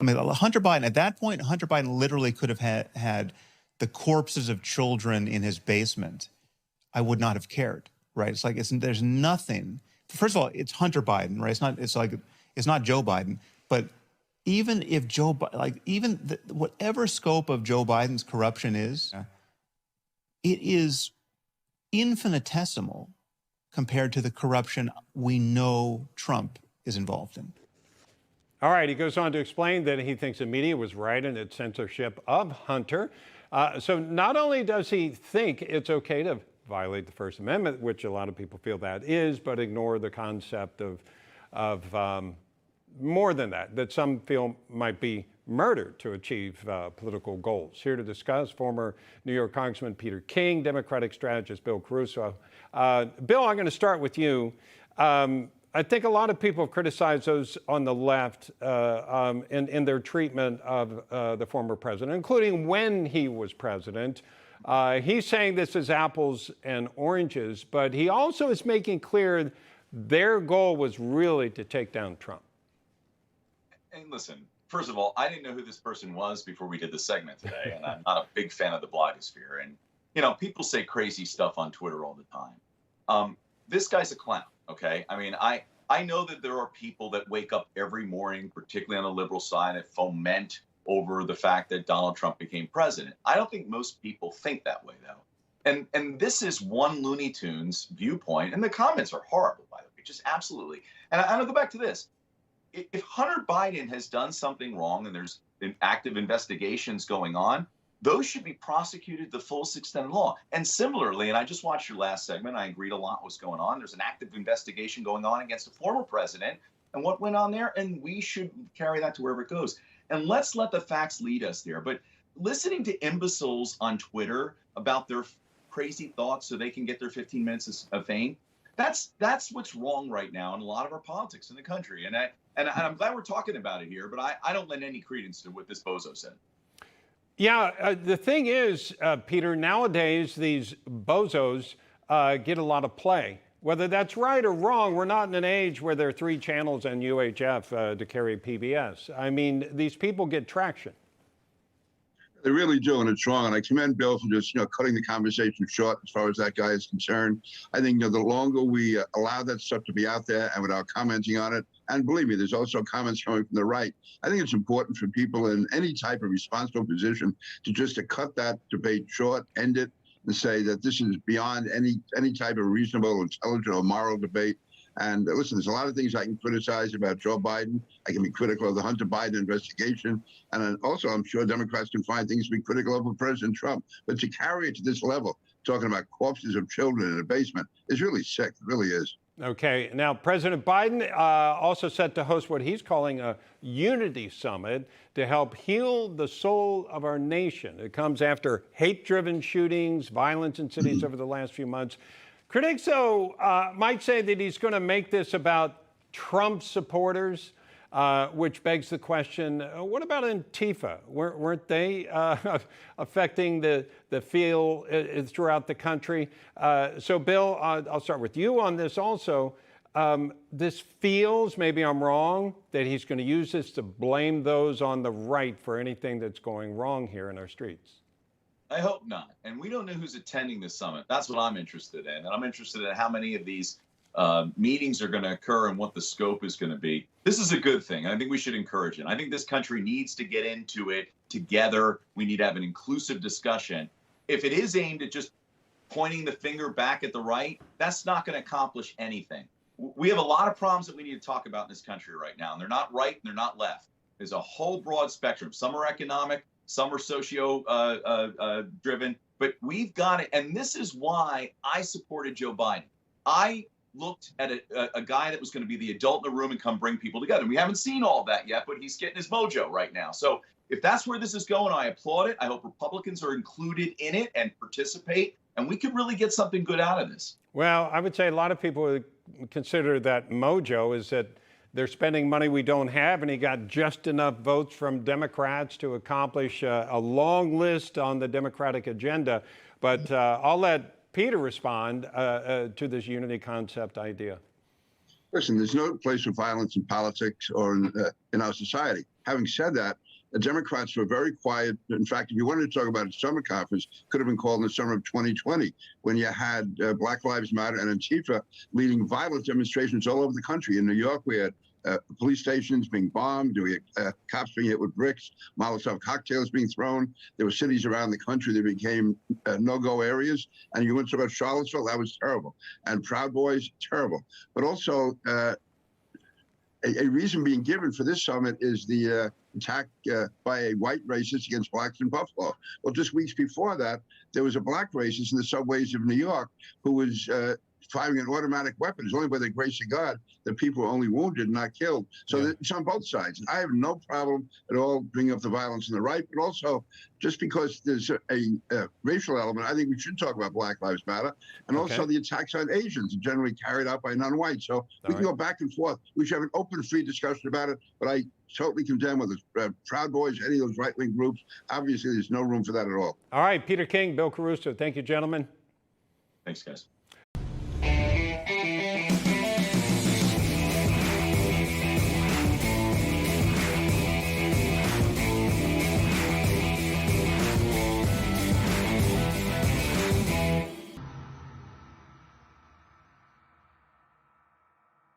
I mean, Hunter Biden, at that point, Hunter Biden literally could have had the corpses of children in his basement. I would not have cared, right? It's like, there's nothing. First of all, it's Hunter Biden, right? It's not Joe Biden. But even if whatever scope of Joe Biden's corruption is, it is infinitesimal compared to the corruption we know Trump is involved in. All right, he goes on to explain that he thinks the media was right in its censorship of Hunter. So not only does he think it's okay to violate the First Amendment, which a lot of people feel that is, but ignore the concept of more than that some feel might be murder to achieve political goals. Here to discuss, former New York Congressman Peter King, Democratic strategist Bill Caruso. Bill, I'm going to start with you. I think a lot of people have criticized those on the left in their treatment of the former president, including when he was president. He's saying this is apples and oranges, but he also is making clear their goal was really to take down Trump. And listen, first of all, I didn't know who this person was before we did the segment today, and I'm not a big fan of the blogosphere. And, you know, people say crazy stuff on Twitter all the time. This guy's a clown, okay? I mean, I know that there are people that wake up every morning, particularly on the liberal side, that foment over the fact that Donald Trump became president. I don't think most people think that way, though. And this is one Looney Tunes viewpoint, and the comments are horrible, by the way, just absolutely. And I'll go back to this. If Hunter Biden has done something wrong and there's active investigations going on, those should be prosecuted to the fullest extent of law. And similarly, and I just watched your last segment, I agreed a lot was going on. There's an active investigation going on against a former president and what went on there, and we should carry that to wherever it goes. And let's let the facts lead us there. But listening to imbeciles on Twitter about their crazy thoughts so they can get their 15 minutes of fame, that's what's wrong right now in a lot of our politics in the country. And I'm glad we're talking about it here, but I don't lend any credence to what this bozo said. Yeah, the thing is, Peter, nowadays these bozos get a lot of play. Whether that's right or wrong, we're not in an age where there are 3 channels and UHF to carry PBS. I mean, these people get traction. They really do, and it's wrong. And I commend Bill for just, cutting the conversation short as far as that guy is concerned. I think, the longer we allow that stuff to be out there and without commenting on it, and believe me, there's also comments coming from the right. I think it's important for people in any type of responsible position to cut that debate short, end it, and say that this is beyond any type of reasonable, intelligent, or moral debate. And listen, there's a lot of things I can criticize about Joe Biden. I can be critical of the Hunter Biden investigation. And also, I'm sure Democrats can find things to be critical of President Trump. But to carry it to this level, talking about corpses of children in a basement, is really sick. It really is. Okay. Now, President Biden also set to host what he's calling a unity summit to help heal the soul of our nation. It comes after hate-driven shootings, violence in cities over the last few months. Critics, though, might say that he's going to make this about Trump supporters, which begs the question, what about Antifa? Weren't they affecting the feel throughout the country? So, Bill, I'll start with you on this also. This feels, maybe I'm wrong, that he's going to use this to blame those on the right for anything that's going wrong here in our streets. I hope not. And we don't know who's attending this summit. That's what I'm interested in. And I'm interested in how many of these meetings are going to occur and what the scope is going to be. This is a good thing. I think we should encourage it. I think this country needs to get into it together. We need to have an inclusive discussion. If it is aimed at just pointing the finger back at the right, that's not going to accomplish anything. We have a lot of problems that we need to talk about in this country right now. And they're not right and they're not left. There's a whole broad spectrum. Some are economic. Some are socio-driven, but we've got it. And this is why I supported Joe Biden. I looked at a guy that was going to be the adult in the room and come bring people together. We haven't seen all of that yet, but he's getting his mojo right now. So if that's where this is going, I applaud it. I hope Republicans are included in it and participate, and we could really get something good out of this. Well, I would say a lot of people would consider that mojo is that they're spending money we don't have, and he got just enough votes from Democrats to accomplish a long list on the Democratic agenda. But I'll let Peter respond to this unity concept idea. Listen, there's no place for violence in politics or in our society. having said that, the Democrats were very quiet. In fact, if you wanted to talk about a summer conference, could have been called in the summer of 2020, when you had Black Lives Matter and Antifa leading violent demonstrations all over the country. In New York, we had police stations being bombed, we had cops being hit with bricks, Molotov cocktails being thrown. There were cities around the country that became no-go areas. And you went to about Charlottesville, that was terrible. And Proud Boys, terrible. But also, a reason being given for this summit is the attack by a white racist against blacks in Buffalo. Well, just weeks before that, there was a black racist in the subways of New York who was firing an automatic weapon. It's only by the grace of God that people were only wounded and not killed. So it's on both sides. I have no problem at all bringing up the violence on the right, but also just because there's a racial element, I think we should talk about Black Lives Matter, and also the attacks on Asians generally carried out by non-whites. So we can go back and forth. We should have an open, free discussion about it, but I totally condemn whether it's Proud Boys, any of those right-wing groups. Obviously, there's no room for that at all. All right, Peter King, Bill Caruso, thank you, gentlemen. Thanks, guys.